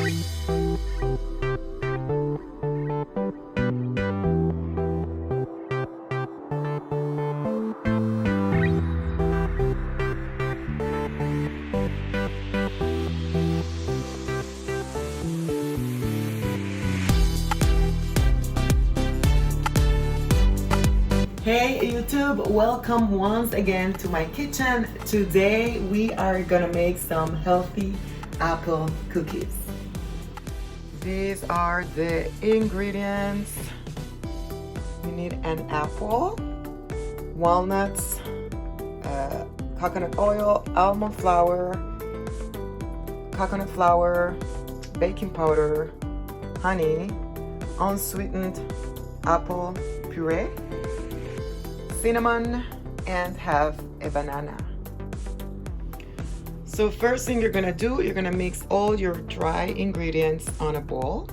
Hey YouTube, welcome once again to my kitchen. Today we are gonna make some healthy apple cookies. These are the ingredients. You need an apple, walnuts, coconut oil, almond flour, coconut flour, baking powder, honey, unsweetened apple puree, cinnamon, and have a banana. So first thing you're gonna do, you're gonna mix all your dry ingredients on a bowl.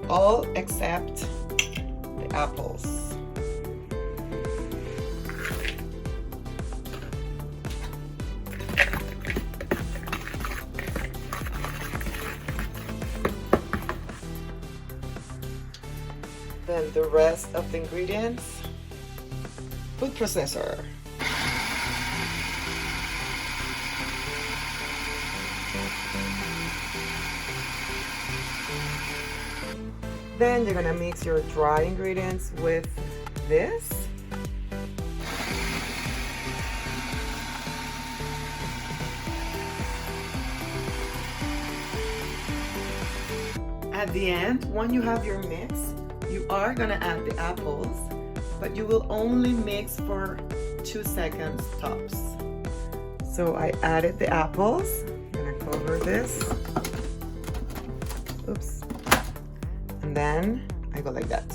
All except the apples. Then the rest of the ingredients, food processor. Then you're gonna mix your dry ingredients with this. At the end, when you have your mix, you are gonna add the apples, but you will only mix for 2 seconds tops. So I added the apples. I'm gonna cover this. Oops. And then I go like that.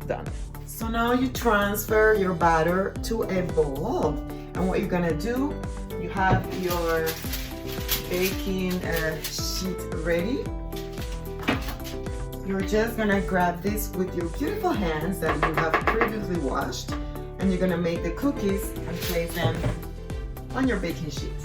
Done. So now you transfer your batter to a bowl. And what you're gonna do, you have your baking sheet ready. You're just gonna grab this with your beautiful hands that you have previously washed. And you're gonna make the cookies and place them on your baking sheet.